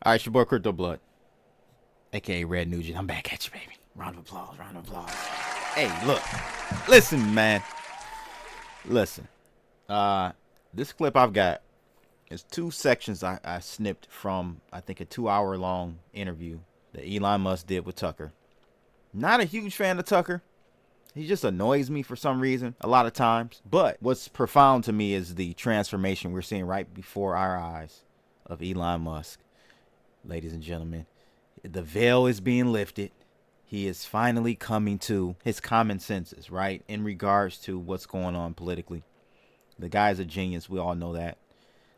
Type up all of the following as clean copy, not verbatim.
All right, your boy CryptoBlood, aka Red Nugent. I'm back at you, baby. Round of applause, round of applause. Hey, look, listen, man, listen. This clip I've got is two sections I snipped from, I think, a 2 hour long interview that Elon Musk did with Tucker. Not a huge fan of Tucker. He just annoys me for some reason a lot of times. But what's profound to me is the transformation we're seeing right before our eyes of Elon Musk. Ladies and gentlemen, the veil is being lifted. He is finally coming to his common senses, right? In regards to what's going on politically. The guy's a genius. We all know that.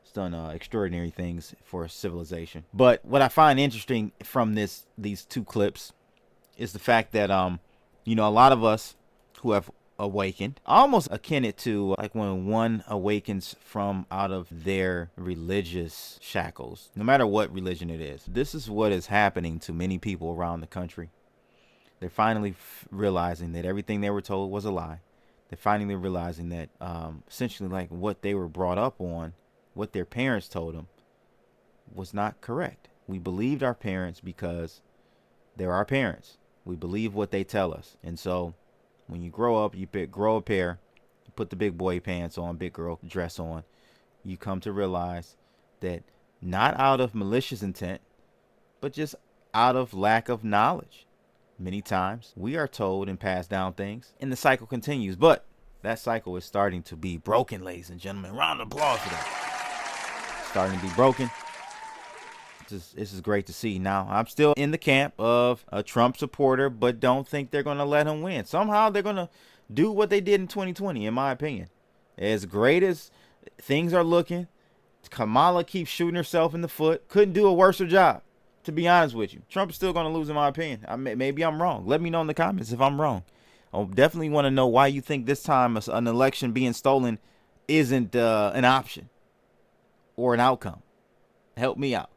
He's done extraordinary things for civilization. But what I find interesting from these two clips is the fact that, a lot of us who have awakened, almost akin it to like when one awakens from out of their religious shackles, no matter what religion it is. This is what is happening to many people around the country. They're finally realizing that everything they were told was a lie. They're finally realizing that essentially like what they were brought up on, what their parents told them, was not correct. We believed our parents because they're our parents. We believe what they tell us. And so when you grow up, you grow a pair, you put the big boy pants on, big girl dress on, you come to realize that not out of malicious intent, but just out of lack of knowledge. Many times we are told and passed down things, and the cycle continues. But that cycle is starting to be broken, ladies and gentlemen. Round of applause for that. Starting to be broken. This is great to see. Now, I'm still in the camp of a Trump supporter, but don't think they're going to let him win. Somehow they're going to do what they did in 2020, in my opinion. As great as things are looking, Kamala keeps shooting herself in the foot. Couldn't do a worse job, to be honest with you. Trump is still going to lose, in my opinion. Maybe I'm wrong. Let me know in the comments if I'm wrong. I definitely want to know why you think this time an election being stolen isn't an option or an outcome. Help me out.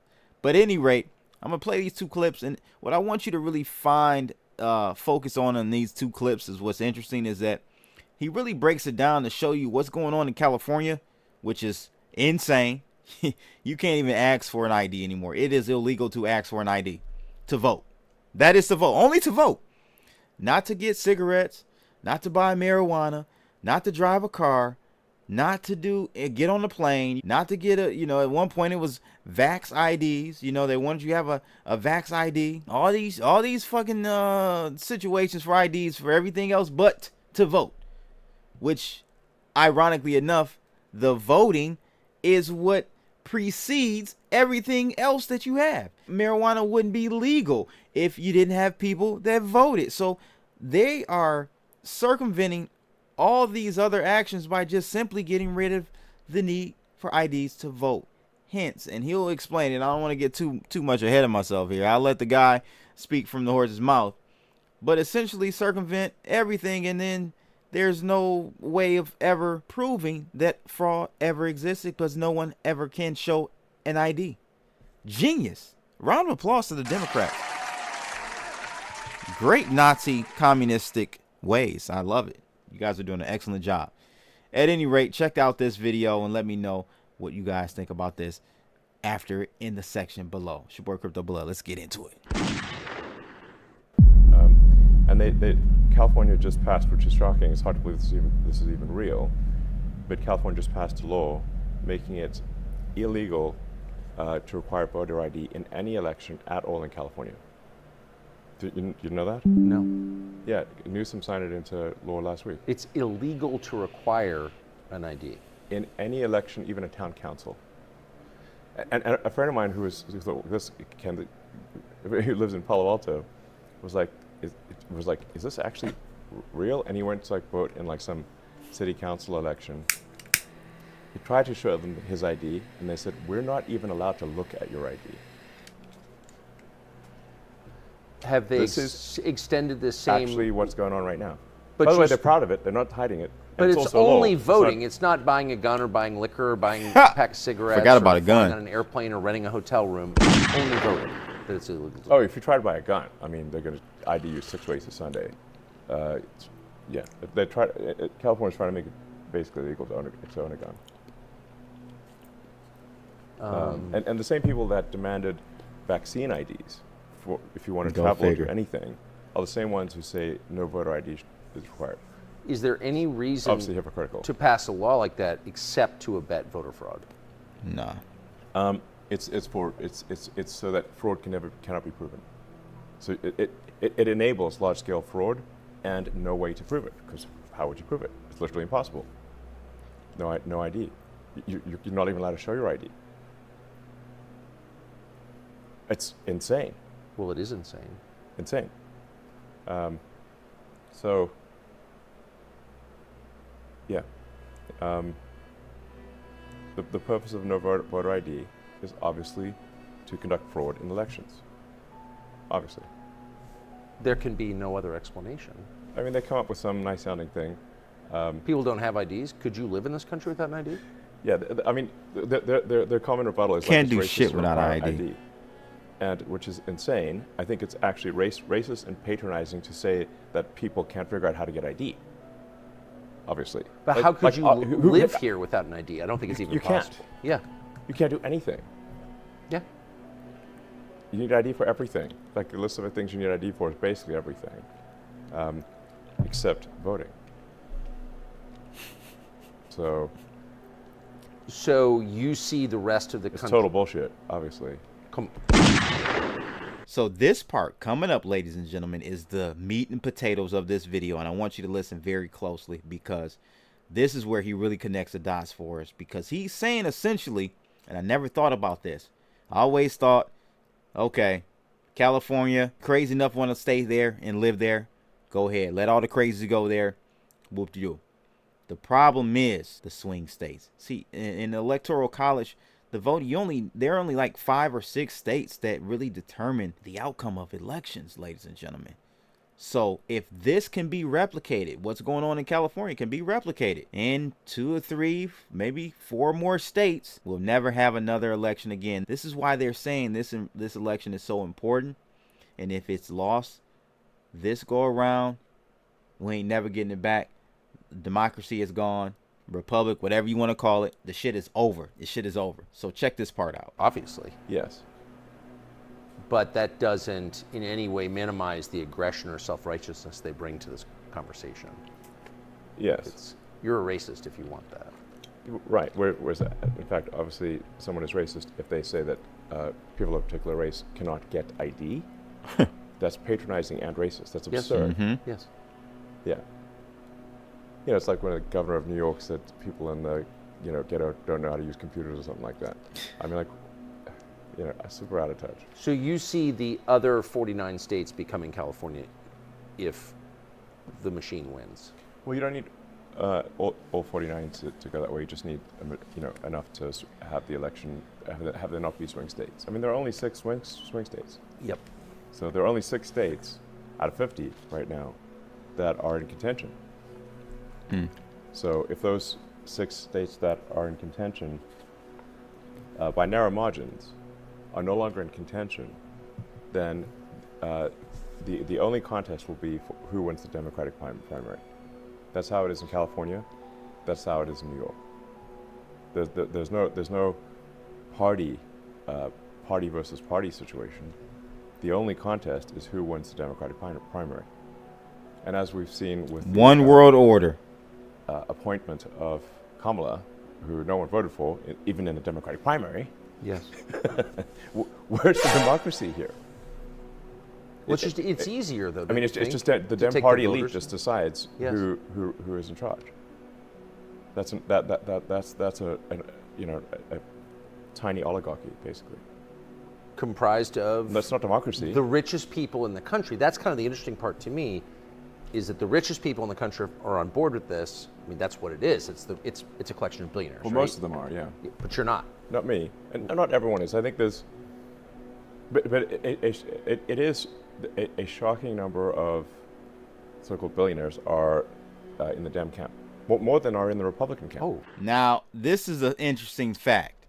But at any rate, I'm going to play these two clips. And what I want you to really focus on in these two clips is what's interesting is that he really breaks it down to show you what's going on in California, which is insane. You can't even ask for an ID anymore. It is illegal to ask for an ID to vote. That is to vote. Only to vote. Not to get cigarettes, not to buy marijuana, not to drive a car, not to get on the plane, not to get at one point it was Vax IDs. They wanted you to have a Vax ID. All these fucking situations for IDs for everything else but to vote. Which, ironically enough, the voting is what precedes everything else that you have. Marijuana wouldn't be legal if you didn't have people that voted. So they are circumventing all these other actions by just simply getting rid of the need for IDs to vote. Hence, and he'll explain it. I don't want to get too much ahead of myself here. I'll let the guy speak from the horse's mouth. But essentially circumvent everything, and then there's no way of ever proving that fraud ever existed because no one ever can show an ID. Genius. Round of applause to the Democrats. Great Nazi communistic ways. I love it. You guys are doing an excellent job. At any rate, check out this video and let me know what you guys think about this after in the section below. It's your boy CryptoBlood. Let's get into it. And California just passed, which is shocking. It's hard to believe this is even real. But California just passed a law making it illegal to require voter ID in any election at all in California. You know that? No. Yeah, Newsom signed it into law last week. It's illegal to require an ID. In any election, even a town council. And a friend of mine who lives in Palo Alto was like, is this actually real? And he went to vote in some city council election. He tried to show them his ID, and they said, we're not even allowed to look at your ID. Have they extended the same? Actually, what's going on right now. But by the way, they're proud of it. They're not hiding it. But and it's only voting. It's not buying a gun or buying liquor or buying a pack of cigarettes. Forgot about a gun. On an airplane or renting a hotel room. Only voting. That it's illegal. Oh, if you try to buy a gun, they're going to ID you 6 ways to Sunday. Yeah, California's trying to make it basically illegal to own a gun. And the same people that demanded vaccine IDs for if you want to Go travel or figure. do anything are the same ones who say no voter ID is required. Is there any reason Obviously hypocritical. to pass a law like that except to abet voter fraud? Nah. It's so that fraud cannot be proven. So it enables large scale fraud and no way to prove it, because how would you prove it? It's literally impossible. No ID. You're not even allowed to show your ID. It's insane. Well, it is insane. Insane. So, yeah. The purpose of no voter ID is obviously to conduct fraud in elections. Obviously. There can be no other explanation. I mean, they come up with some nice sounding thing. People don't have IDs. Could you live in this country without an ID? Yeah, I mean, their common rebuttal is Can't like do it's racist shit to without require ID. And which is insane. I think it's actually racist and patronizing to say that people can't figure out how to get ID. Obviously. But how could you live here without an ID? I don't think it's even you possible. can't. Yeah. You can't do anything. Yeah. You need ID for everything. Like the list of things you need ID for is basically everything, except voting. So you see the rest of the It's country. total bullshit, obviously. So this part coming up, ladies and gentlemen, is the meat and potatoes of this video, and I want you to listen very closely, because this is where he really connects the dots for us, because he's saying essentially, and I never thought about this. I always thought, okay, California, crazy enough want to stay there and live there, go ahead. Let all the crazies go there. Whoop-de-doo. The problem is the swing states. See, in the Electoral College, the vote, there are only like 5 or 6 states that really determine the outcome of elections, ladies and gentlemen. So if this can be replicated, what's going on in California can be replicated in 2 or 3, maybe 4 more states, we'll never have another election again. This is why they're saying this election is so important. And if it's lost this go around, we ain't never getting it back. Democracy is gone. Republic, whatever you want to call it, the shit is over. This shit is over. So check this part out. Obviously. Yes. But that doesn't in any way minimize the aggression or self-righteousness they bring to this conversation. Yes. You're a racist if you want that. Right. Whereas, in fact, obviously, someone is racist if they say that people of a particular race cannot get ID. That's patronizing and racist. That's absurd. Mm-hmm. Yes. Yeah. You know, it's like when the governor of New York said people in the, ghetto don't know how to use computers or something like that. I mean, like, super out of touch. So you see the other 49 states becoming California if the machine wins? Well, you don't need all 49 to go that way. You just need, enough to have the election, have there not be swing states. I mean, there are only 6 swing states. Yep. So there are only 6 states out of 50 right now that are in contention. So if those 6 states that are in contention by narrow margins are no longer in contention, then the only contest will be for who wins the Democratic primary. That's how it is in California. That's how it is in New York. There's no party versus party situation. The only contest is who wins the Democratic primary. And as we've seen with the, one world order appointment of Kamala, who no one voted for, even in the Democratic primary. Yes. Where's the democracy here? Well, it's easier though. I mean, it's just that the to Dem take party the elite voters. just decides Yes. who is in charge. That's a tiny oligarchy basically. Comprised of That's not democracy. the richest people in the country. That's kind of the interesting part to me, is that the richest people in the country are on board with this. I mean, that's what it is. It's a collection of billionaires. Well, right? most of them are, yeah. But you're not. Not me, and not everyone is. I think there's, but it is a shocking number of so-called billionaires are in the Dem camp, more than are in the Republican camp. Oh, Now, this is an interesting fact.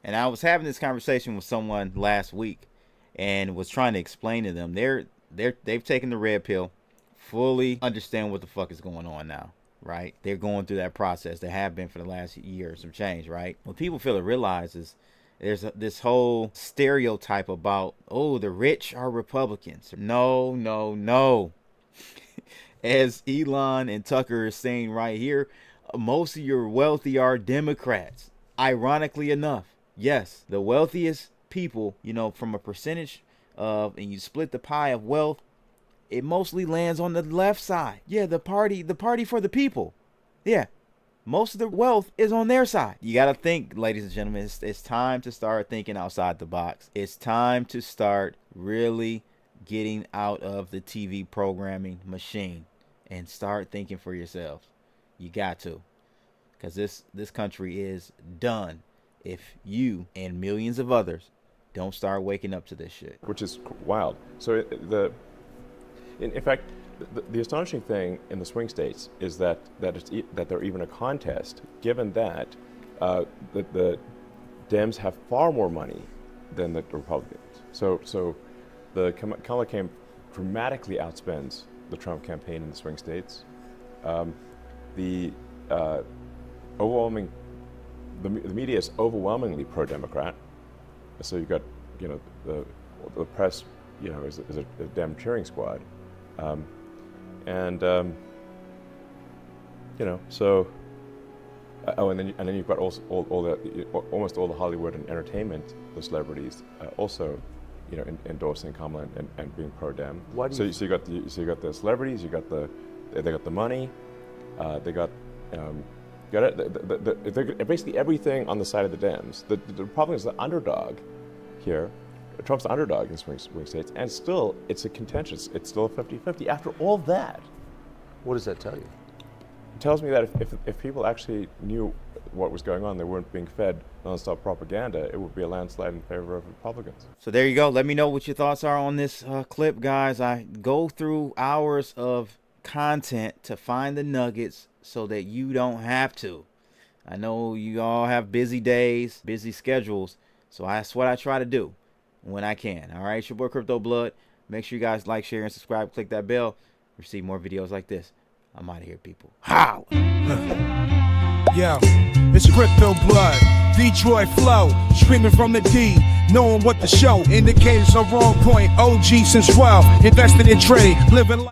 And I was having this conversation with someone last week and was trying to explain to them. They've taken the red pill, fully understand what the fuck is going on now, right? They're going through that process. They have been for the last year or some change, right? What people fail to realize is There's this whole stereotype about, oh, the rich are Republicans. No, no, no. As Elon and Tucker is saying right here, most of your wealthy are Democrats. Ironically enough, yes, the wealthiest people, you know, from a percentage of, and you split the pie of wealth, it mostly lands on the left side. Yeah, the party for the people. Yeah. Most of the wealth is on their side. You got to think, ladies and gentlemen, it's time to start thinking outside the box. It's time to start really getting out of the TV programming machine and start thinking for yourselves. You got to. Because this country is done if you and millions of others don't start waking up to this shit. Which is wild. So in fact, the astonishing thing in the swing states is that they're even a contest, given that the Dems have far more money than the Republicans. So the Kamala campaign dramatically outspends the Trump campaign in the swing states. The media is overwhelmingly pro-Democrat. So you've got, you know, the press, you know, is a Dem cheering squad. You know, so and then you've got also almost all the Hollywood and entertainment, the celebrities also, you know, endorsing Kamala and being pro-Dem. So you got the celebrities, they got the money, they got basically everything on the side of the Dems. The Republicans are the underdog here. Trump's the underdog in swing states, and still it's a contentious. It's still a 50-50. After all that, what does that tell you? It tells me that if people actually knew what was going on, they weren't being fed nonstop propaganda, it would be a landslide in favor of Republicans. So there you go. Let me know what your thoughts are on this clip, guys. I go through hours of content to find the nuggets so that you don't have to. I know you all have busy days, busy schedules, so that's what I try to do when I can. All right, it's your boy CryptoBlood. Make sure you guys like, share, and subscribe. Click that bell. Receive more videos like this. I'm out of here, people. Holla! Yo, it's CryptoBlood, Detroit flow, streaming from the D, knowing what the show indicators are on point. OG since 12, invested in trade, living life.